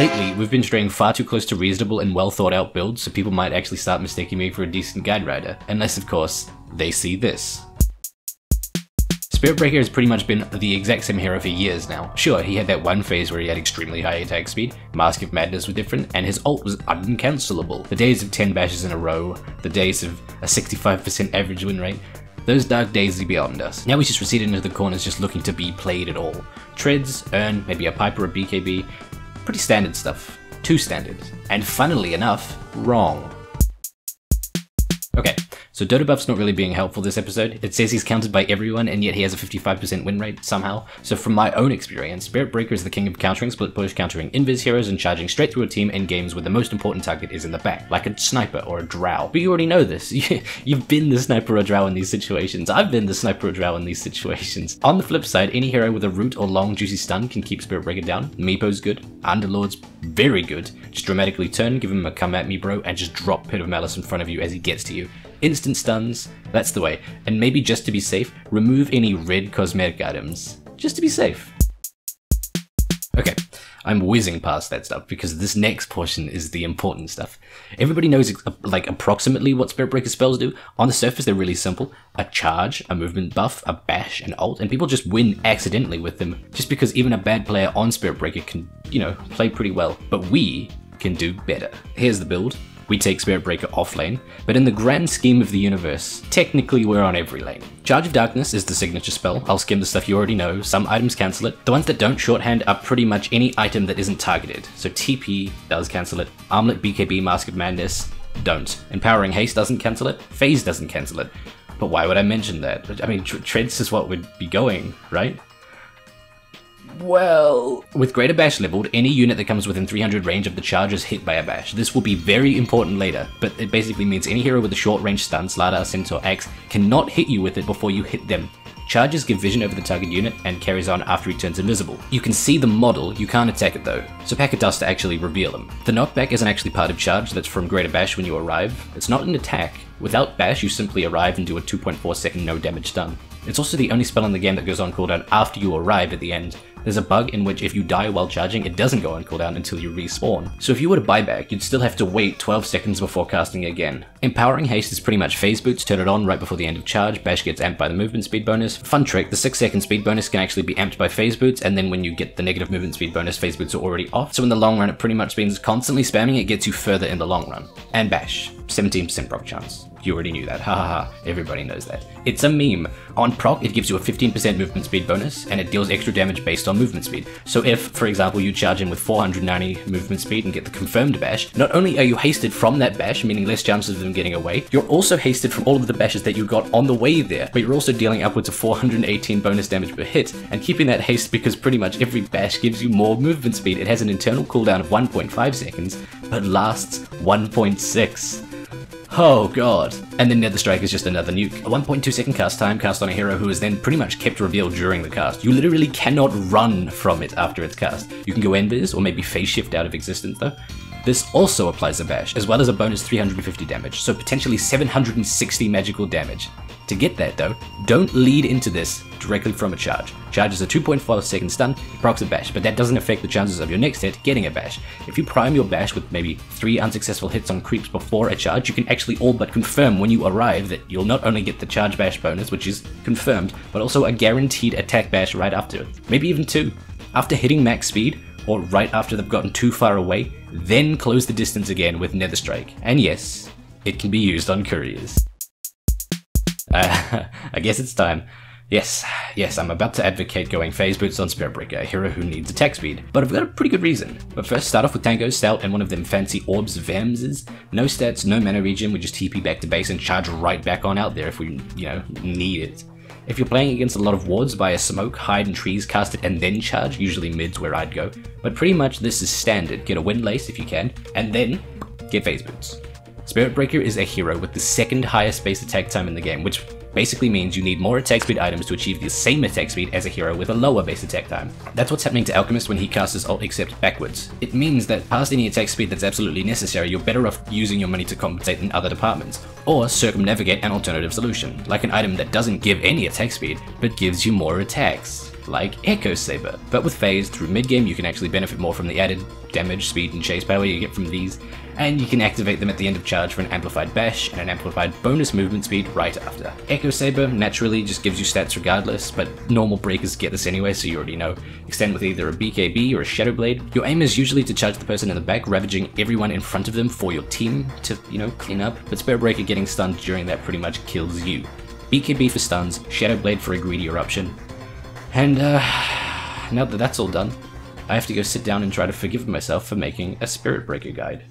Lately, we've been straying far too close to reasonable and well thought out builds, so people might actually start mistaking me for a decent guide rider, unless of course, they see this. Spiritbreaker has pretty much been the exact same hero for years now. Sure, he had that one phase where he had extremely high attack speed, Mask of Madness were different, and his ult was uncancelable. The days of 10 bashes in a row, the days of a 65% average win rate, those dark days are beyond us. Now he's just receded into the corners just looking to be played at all. Treads, Earn, maybe a Piper or a BKB, pretty standard stuff. Too standard. And funnily enough, wrong. Okay, so Dodo buff's not really being helpful this episode. It says he's countered by everyone and yet he has a 55% win rate somehow. So from my own experience, Spiritbreaker is the king of countering split push, countering invis heroes and charging straight through a team in games where the most important target is in the back, like a sniper or a drow. But you already know this. You've been the sniper or drow in these situations. I've been the sniper or drow in these situations. On the flip side, any hero with a root or long juicy stun can keep Spiritbreaker down. Meepo's good. Underlord's very good. Just dramatically turn, give him a come at me bro, and just drop Pit of Malice in front of you as he gets to you. Instant stuns, that's the way. And maybe just to be safe, remove any red cosmetic items. Just to be safe. Okay, I'm whizzing past that stuff because this next portion is the important stuff. Everybody knows like approximately what Spiritbreaker spells do. On the surface they're really simple. A charge, a movement buff, a bash, an ult, and people just win accidentally with them just because even a bad player on Spiritbreaker can, you know, play pretty well. But we can do better. Here's the build. We take Spiritbreaker off lane, but in the grand scheme of the universe, technically we're on every lane. Charge of Darkness is the signature spell. I'll skim the stuff you already know. Some items cancel it. The ones that don't shorthand are pretty much any item that isn't targeted. So TP does cancel it. Armlet, BKB, Mask of Madness don't. Empowering Haste doesn't cancel it. Phase doesn't cancel it. But why would I mention that? I mean, Treads is what would be going, right? Well, with Greater Bash leveled, any unit that comes within 300 range of the charge is hit by a bash. This will be very important later, but it basically means any hero with a short range stun, Slardar, Centaur, Axe, cannot hit you with it before you hit them. Charges give vision over the target unit and carries on after he turns invisible. You can see the model, you can't attack it though, so pack a dust to actually reveal him. The knockback isn't actually part of charge, that's from Greater Bash when you arrive. It's not an attack. Without bash, you simply arrive and do a 2.4 second no damage stun. It's also the only spell in the game that goes on cooldown after you arrive at the end. There's a bug in which if you die while charging, it doesn't go on cooldown until you respawn. So if you were to buy back, you'd still have to wait 12 seconds before casting again. Empowering Haste is pretty much phase boots, turn it on right before the end of charge, bash gets amped by the movement speed bonus. Fun trick, the 6-second speed bonus can actually be amped by phase boots, and then when you get the negative movement speed bonus, phase boots are already off. So in the long run, it pretty much means constantly spamming it gets you further in the long run. And bash, 17% proc chance. You already knew that, ha ha ha, everybody knows that. It's a meme. On proc, it gives you a 15% movement speed bonus, and it deals extra damage based on movement speed. So if, for example, you charge in with 490 movement speed and get the confirmed bash, not only are you hasted from that bash, meaning less chances of them getting away, you're also hasted from all of the bashes that you got on the way there, but you're also dealing upwards of 418 bonus damage per hit, and keeping that haste because pretty much every bash gives you more movement speed. It has an internal cooldown of 1.5 seconds, but lasts 1.6. Oh god. And then Nether Strike is just another nuke. A 1.2 second cast time cast on a hero who is then pretty much kept revealed during the cast. You literally cannot run from it after it's cast. You can go invis or maybe phase shift out of existence though. This also applies a bash, as well as a bonus 350 damage, so potentially 760 magical damage. To get that though, don't lead into this directly from a charge. Charge is a 2.4 second stun, it procs a bash, but that doesn't affect the chances of your next hit getting a bash. If you prime your bash with maybe 3 unsuccessful hits on creeps before a charge, you can actually all but confirm when you arrive that you'll not only get the charge bash bonus, which is confirmed, but also a guaranteed attack bash right after it. Maybe even 2. After hitting max speed, or right after they've gotten too far away, then close the distance again with Nether Strike. And yes, it can be used on couriers. I guess it's time. Yes, I'm about to advocate going phase boots on Spiritbreaker, a hero who needs attack speed, but I've got a pretty good reason. But first, start off with Tango, Stout, and one of them fancy orbs Vamses. No stats, no mana regen, we just TP back to base and charge right back on out there if we, need it. If you're playing against a lot of wards, buy a smoke, hide in trees, cast it, and then charge, usually mid's where I'd go. But pretty much this is standard. Get a Windlace if you can, and then get phase boots. Spiritbreaker is a hero with the second highest base attack time in the game, which basically means you need more attack speed items to achieve the same attack speed as a hero with a lower base attack time. That's what's happening to Alchemist when he casts his ult except backwards. It means that past any attack speed that's absolutely necessary, you're better off using your money to compensate in other departments, or circumnavigate an alternative solution, like an item that doesn't give any attack speed, but gives you more attacks. like Echo Saber. But with phase, through mid-game you can actually benefit more from the added damage, speed, and chase power you get from these, and you can activate them at the end of charge for an amplified bash and an amplified bonus movement speed right after. Echo Saber naturally just gives you stats regardless, but normal breakers get this anyway, so you already know. Extend with either a BKB or a Shadow Blade. Your aim is usually to charge the person in the back, ravaging everyone in front of them for your team to, clean up, but Spirit Breaker getting stunned during that pretty much kills you. BKB for stuns, Shadow Blade for a greedy eruption. And now that that's all done, I have to go sit down and try to forgive myself for making a Spirit Breaker guide.